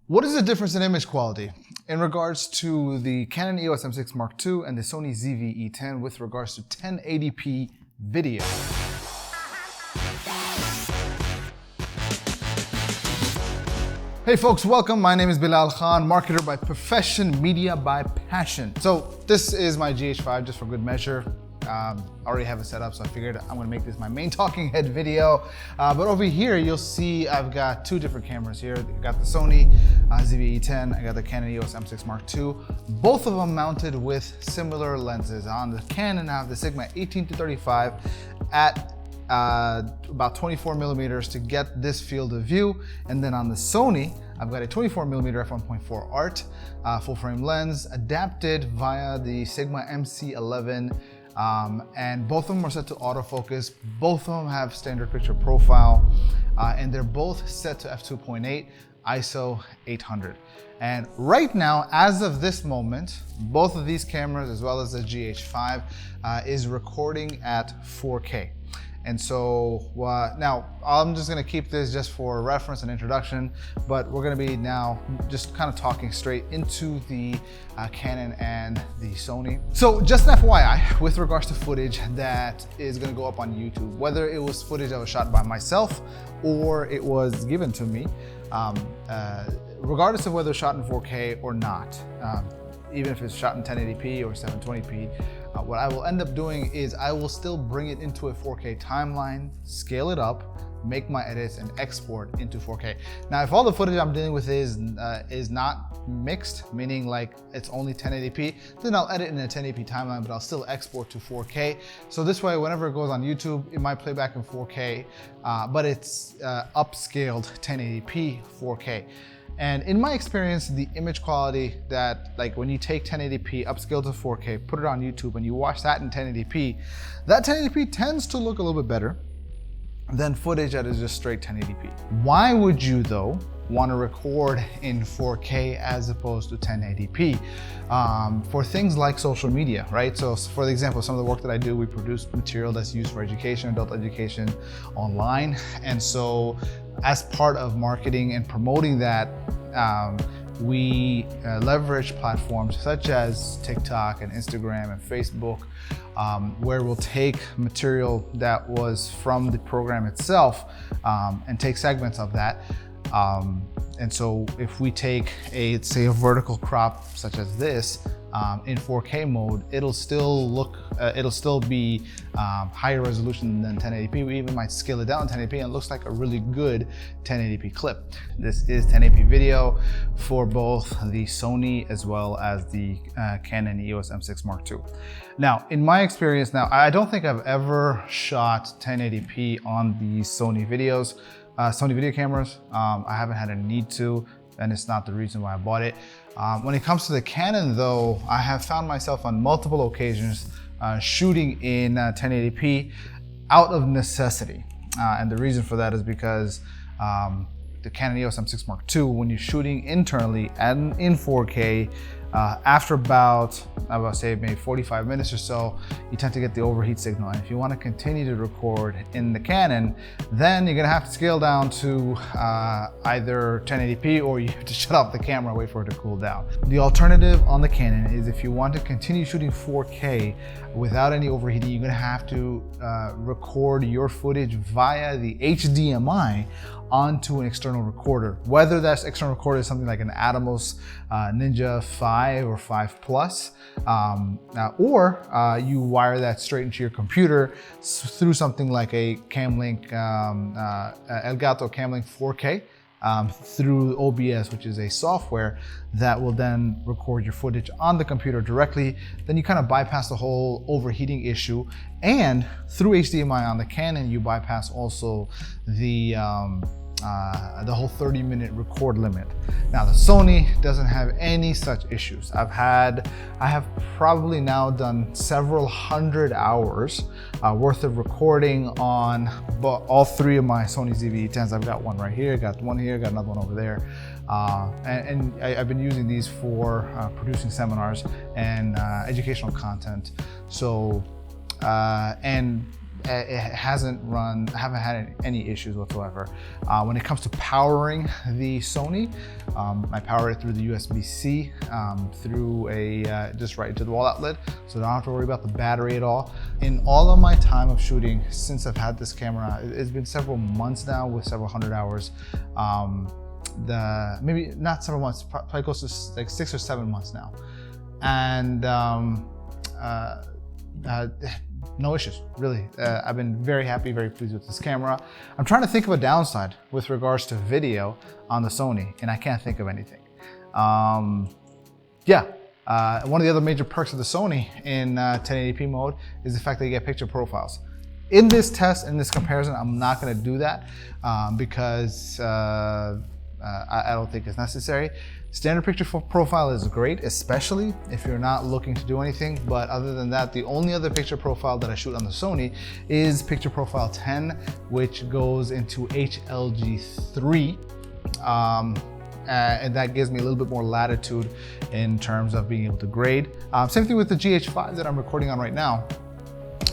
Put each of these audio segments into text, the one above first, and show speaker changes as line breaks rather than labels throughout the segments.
What is the difference in image quality in regards to the Canon EOS M6 Mark II and the Sony ZV-E10 with regards to 1080p video? Hey folks, welcome. My name is Belal Khan, marketer by profession, media by passion. So this is my GH5 just for good measure. I already have it set up, so I figured I'm gonna make this my main talking head video. But over here, you'll see I've got two different cameras here. I got the Sony ZV-E10, I got the Canon EOS M6 Mark II. Both of them mounted with similar lenses. On the Canon, I have the Sigma 18-35 at about 24 millimeters to get this field of view. And then on the Sony, I've got a 24 millimeter f1.4 art full frame lens adapted via the Sigma MC11. And both of them are set to autofocus. Both of them have standard picture profile, and they're both set to f2.8, ISO 800. And right now, as of this moment, both of these cameras, as well as the GH5, is recording at 4K. And so now I'm just gonna keep this just for reference and introduction, but we're gonna be now just kind of talking straight into the Canon and the Sony. So just an FYI, with regards to footage that is gonna go up on YouTube, whether it was footage that was shot by myself or it was given to me, regardless of whether it's shot in 4K or not, even if it's shot in 1080p or 720p, what I will end up doing is I will still bring it into a 4K timeline, scale it up, make my edits, and export into 4K. Now, if all the footage I'm dealing with is not mixed, meaning like it's only 1080p, then I'll edit in a 1080p timeline, but I'll still export to 4K. So this way, whenever it goes on YouTube, it might play back in 4K, but it's upscaled 1080p 4K. And in my experience, the image quality that, like when you take 1080p, upscale to 4K, put it on YouTube, and you watch that in 1080p, that 1080p tends to look a little bit better than footage that is just straight 1080p. Why would you, though, want to record in 4K as opposed to 1080p? For things like social media, right? So for the example, some of the work that I do, we produce material that's used for education, adult education online. And so as part of marketing and promoting that, we leverage platforms such as TikTok and Instagram and Facebook, where we'll take material that was from the program itself and take segments of that. And so if we take say a vertical crop such as this in 4K mode, it'll still be higher resolution than 1080p. We even might scale it down to 1080p, and it looks like a really good 1080p clip. This is 1080p video for both the Sony as well as the Canon EOS M6 Mark II. Now, in my experience, I don't think I've ever shot 1080p on the Sony videos. Sony video cameras. I haven't had a need to, and it's not the reason why I bought it. When it comes to the Canon though, I have found myself on multiple occasions shooting in 1080p out of necessity. And the reason for that is because the Canon EOS M6 Mark II, when you're shooting internally and in 4K, after about, I would say maybe 45 minutes or so, you tend to get the overheat signal. And if you want to continue to record in the Canon, then you're gonna have to scale down to either 1080p, or you have to shut off the camera, wait for it to cool down. The alternative on the Canon is if you want to continue shooting 4K without any overheating, you're gonna have to record your footage via the HDMI onto an external recorder. Whether that external recorder is something like an Atomos Ninja 5 or 5 Plus, or you wire that straight into your computer through something like a Camlink, Elgato Camlink 4K, through OBS, which is a software that will then record your footage on the computer directly. Then you kind of bypass the whole overheating issue, and through HDMI on the Canon, you bypass also the whole 30-minute record limit. Now the Sony doesn't have any such issues. I have probably now done several hundred hours worth of recording on all three of my Sony ZV-E10s. I've got one right here, got one here, got another one over there. And I've been using these for producing seminars and educational content. So, and it hasn't run, I haven't had any issues whatsoever. When it comes to powering the Sony, I power it through the USB-C, through just right into the wall outlet, so I don't have to worry about the battery at all. In all of my time of shooting, since I've had this camera, it's been several months now with several hundred hours. Maybe not several months, probably close to like 6 or 7 months now. And no issues, really. I've been very happy, very pleased with this camera. I'm trying to think of a downside with regards to video on the Sony, and I can't think of anything. One of the other major perks of the Sony in 1080p mode is the fact that you get picture profiles. In this test, in this comparison, I'm not gonna do that because I don't think it's necessary. Standard picture profile is great, especially if you're not looking to do anything. But other than that, the only other picture profile that I shoot on the Sony is picture profile 10, which goes into HLG3. And that gives me a little bit more latitude in terms of being able to grade. Same thing with the GH5 that I'm recording on right now.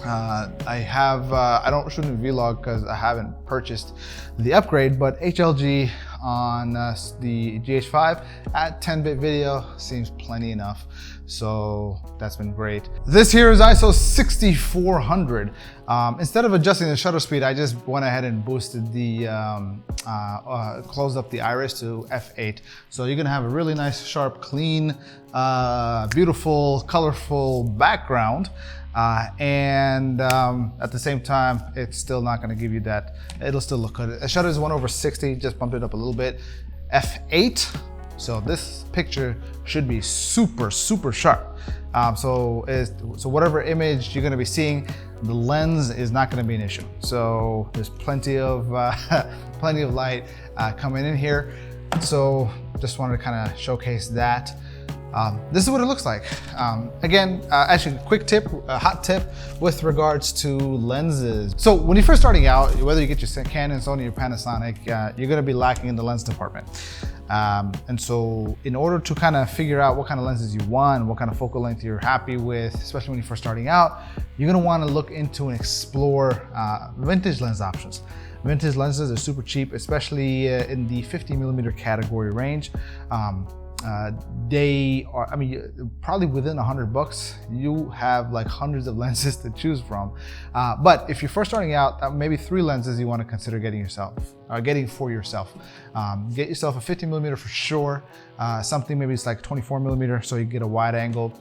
I don't shoot in Vlog because I haven't purchased the upgrade, but HLG on the GH5 at 10-bit video seems plenty enough. So that's been great. This here is ISO 6400. Instead of adjusting the shutter speed, I just went ahead and boosted the, closed up the iris to f8. So you're gonna have a really nice, sharp, clean, beautiful, colorful background. At the same time, it's still not gonna give you that, it'll still look good. The shutter is 1/60, just bumped it up a little bit. F8, so this picture should be super, super sharp. So whatever image you're gonna be seeing, the lens is not gonna be an issue. So there's plenty of, plenty of light coming in here. So just wanted to kind of showcase that. This is what it looks like. Actually, quick tip, a hot tip with regards to lenses. So when you're first starting out, whether you get your Canon, Sony, or Panasonic, you're gonna be lacking in the lens department. And so in order to kind of figure out what kind of lenses you want, what kind of focal length you're happy with, especially when you're first starting out, you're gonna wanna look into and explore vintage lens options. Vintage lenses are super cheap, especially in the 50mm category range. They are, I mean, probably within $100, you have like hundreds of lenses to choose from. But if you're first starting out, maybe 3 lenses you want to consider getting for yourself. Get yourself a 50mm for sure. Something maybe it's like 24mm, so you get a wide angle.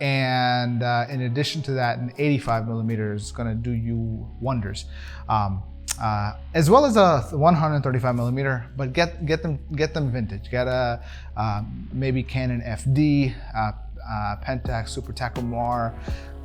In addition to that, an 85mm is going to do you wonders. As well as a 135mm, but get them vintage. Get a maybe Canon FD, Pentax, Super Takumar,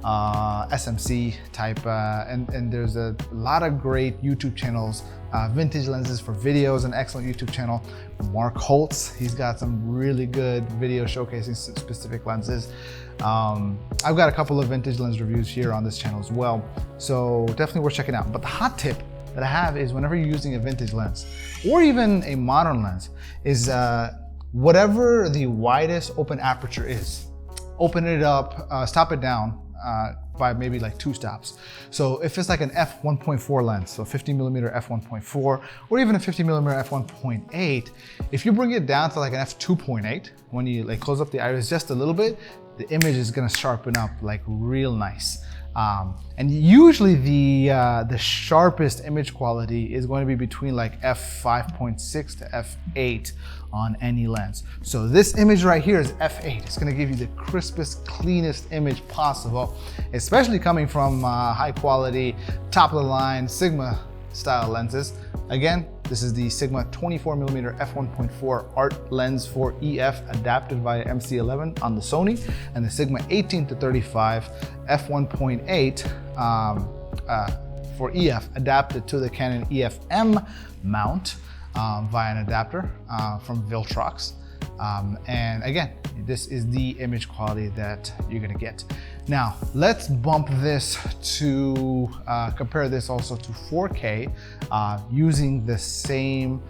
SMC type, and there's a lot of great YouTube channels, vintage lenses for videos, an excellent YouTube channel. Mark Holtz, he's got some really good video showcasing specific lenses. I've got a couple of vintage lens reviews here on this channel as well, so definitely worth checking out. But the hot tip that I have is whenever you're using a vintage lens or even a modern lens is whatever the widest open aperture is, open it up, stop it down by maybe like 2 stops. So if it's like an f1.4 lens, so 50mm f1.4, or even a 50mm f1.8, if you bring it down to like an f2.8, when you like close up the iris just a little bit, the image is gonna sharpen up like real nice. And usually the sharpest image quality is going to be between like f5.6 to f8 on any lens. So this image right here is f8. It's going to give you the crispest, cleanest image possible, especially coming from high quality, top of the line Sigma style lenses. Again, this is the Sigma 24mm f1.4 art lens for EF adapted via MC11 on the Sony, and the Sigma 18-35 f1.8 for EF adapted to the Canon EF-M mount via an adapter from Viltrox. And again, this is the image quality that you're gonna get. Now, let's bump this to, compare this also to 4K using the same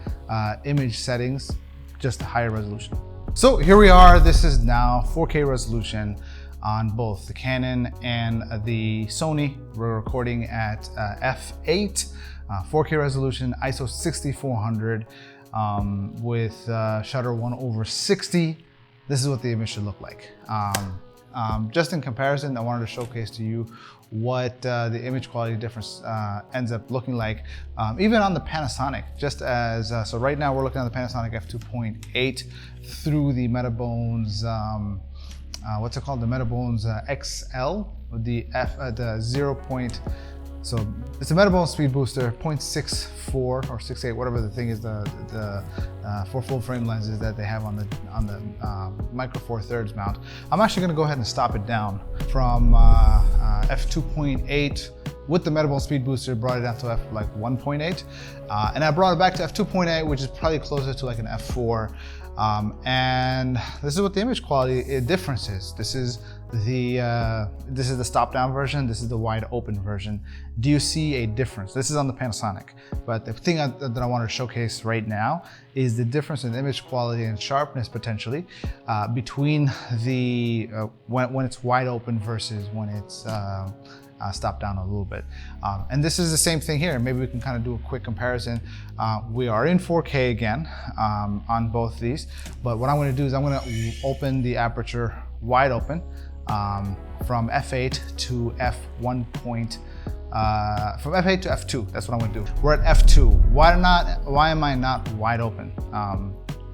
image settings, just a higher resolution. So here we are, this is now 4K resolution. on both the Canon and the Sony. We're recording at f8, 4K resolution, ISO 6400 with shutter 1/60. This is what the image should look like. Just in comparison, I wanted to showcase to you what the image quality difference ends up looking like, even on the Panasonic. Just as so, right now we're looking at the Panasonic f2.8 through the Metabones. What's it called? The Metabones XL, the 0. So it's a Metabone speed booster, 0.64 or 6.8, whatever the thing is, the for full frame lenses that they have on the Micro Four Thirds mount. I'm actually going to go ahead and stop it down from f2.8 with the Metabone speed booster, brought it down to f1.8, and I brought it back to f2.8, which is probably closer to like an f4. And this is what the image quality difference is. This is the stop down version. This is the wide open version. Do you see a difference? This is on the Panasonic, but the thing that I want to showcase right now is the difference in image quality and sharpness potentially between the when it's wide open versus when it's stop down a little bit. And this is the same thing here. Maybe we can kind of do a quick comparison. We are in 4K again on both these, but what I'm going to do is I'm going to open the aperture wide open from f8 to f1. From f8 to f2. That's what I'm going to do. We're at f2. Why am I not wide open?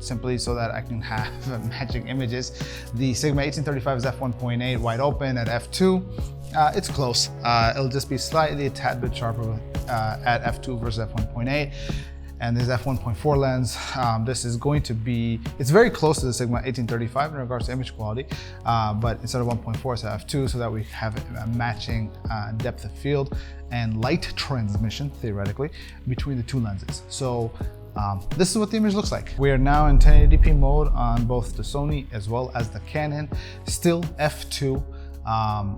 Simply so that I can have matching images. The Sigma 1835 is f1.8 wide open at f2. It's close. It'll just be slightly a tad bit sharper at f2 versus f1.8. And this f1.4 lens, this is going to be, it's very close to the Sigma 1835 in regards to image quality, but instead of 1.4, it's f2, so that we have a matching depth of field and light transmission, theoretically, between the two lenses. So this is what the image looks like. We are now in 1080p mode on both the Sony as well as the Canon, still f2.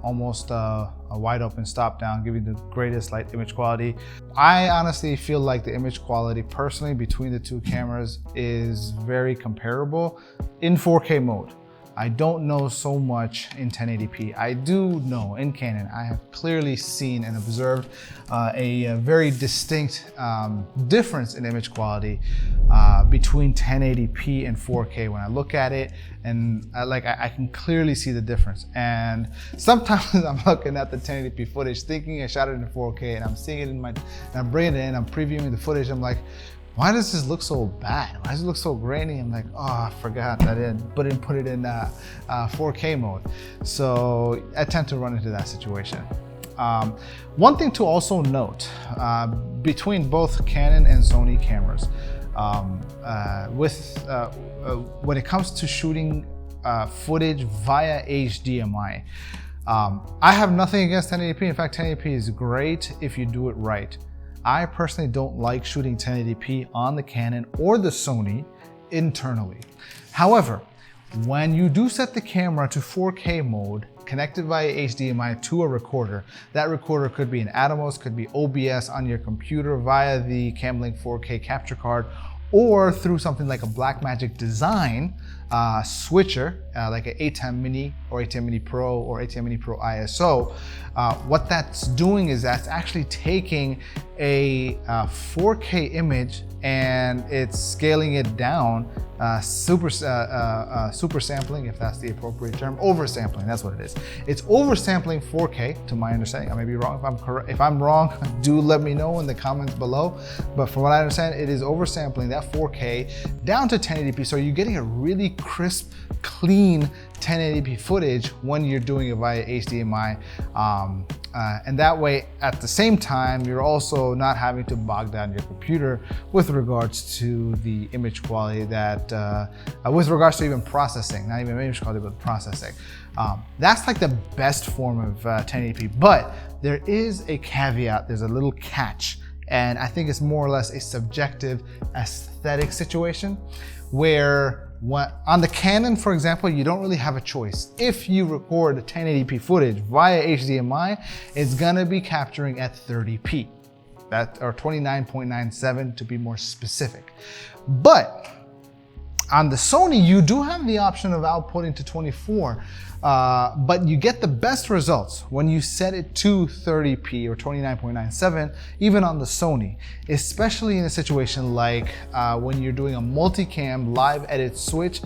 Almost a wide open stop down, giving the greatest light image quality. I honestly feel like the image quality personally between the two cameras is very comparable in 4K mode. I don't know so much in 1080p. I do know in Canon, I have clearly seen and observed a very distinct difference in image quality between 1080p and 4K when I look at it, and I can clearly see the difference. And sometimes I'm looking at the 1080p footage thinking I shot it in 4K, and I'm seeing it and I'm bringing it in, I'm previewing the footage, I'm like, why does this look so bad? Why does it look so grainy? I'm like, oh, I forgot I didn't put it in 4K mode. So I tend to run into that situation. One thing to also note, between both Canon and Sony cameras, when it comes to shooting footage via HDMI, I have nothing against 1080p. In fact, 1080p is great if you do it right. I personally don't like shooting 1080p on the Canon or the Sony internally. However, when you do set the camera to 4K mode, connected via HDMI to a recorder, that recorder could be an Atomos, could be OBS on your computer via the Camlink 4K capture card, or through something like a Blackmagic Design switcher, like an A10 Mini or A10 Mini Pro or A10 Mini Pro ISO. What that's doing is that's actually taking a 4K image and it's scaling it down, super sampling, if that's the appropriate term, oversampling, that's what it is. It's oversampling 4K, to my understanding. I may be wrong. If I'm correct, if I'm wrong, do let me know in the comments below. But from what I understand, it is oversampling that 4K down to 1080p. So you're getting a really crisp, clean 1080p footage when you're doing it via HDMI. And that way, at the same time, you're also not having to bog down your computer with regards to the image quality that, with regards to even processing, not even image quality, but processing. That's like the best form of 1080p, but there is a caveat, there's a little catch, and I think it's more or less a subjective aesthetic situation where on the Canon, for example, you don't really have a choice. If you record 1080p footage via HDMI, it's gonna be capturing at 30p, or 29.97 to be more specific. But On the Sony, you do have the option of outputting to 24, but you get the best results when you set it to 30p or 29.97, even on the Sony, especially in a situation like when you're doing a multicam live edit switch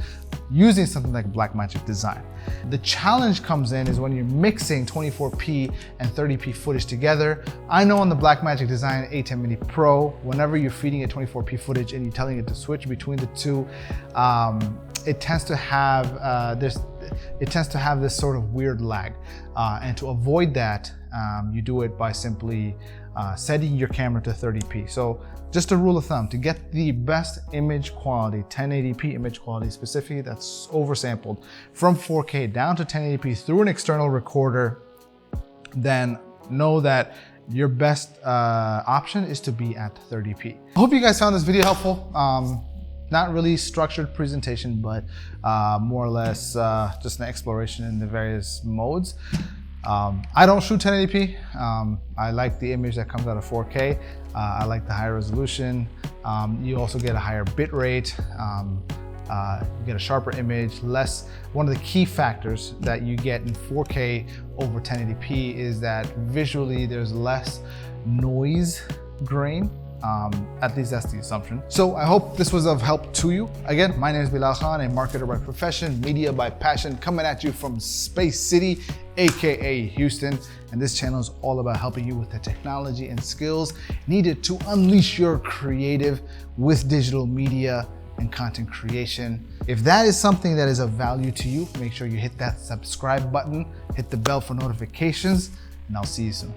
using something like Blackmagic Design. The challenge comes in is when you're mixing 24p and 30p footage together. I know on the Blackmagic Design A10 Mini Pro, whenever you're feeding it 24p footage and you're telling it to switch between the two, it tends to have this sort of weird lag. And to avoid that, you do it by simply setting your camera to 30p. So just a rule of thumb, to get the best image quality, 1080p image quality specifically, that's oversampled from 4K down to 1080p through an external recorder, then know that your best option is to be at 30p. I hope you guys found this video helpful. Not really structured presentation, but more or less just an exploration in the various modes. I don't shoot 1080p. I like the image that comes out of 4K. I like the higher resolution. You also get a higher bit rate. You get a sharper image, less. One of the key factors that you get in 4K over 1080p is that visually there's less noise grain. At least that's the assumption. So I hope this was of help to you. Again, my name is Belal Khan, a marketer by profession, media by passion, coming at you from Space City, AKA Houston. And this channel is all about helping you with the technology and skills needed to unleash your creative with digital media and content creation. If that is something that is of value to you, make sure you hit that subscribe button, hit the bell for notifications, and I'll see you soon.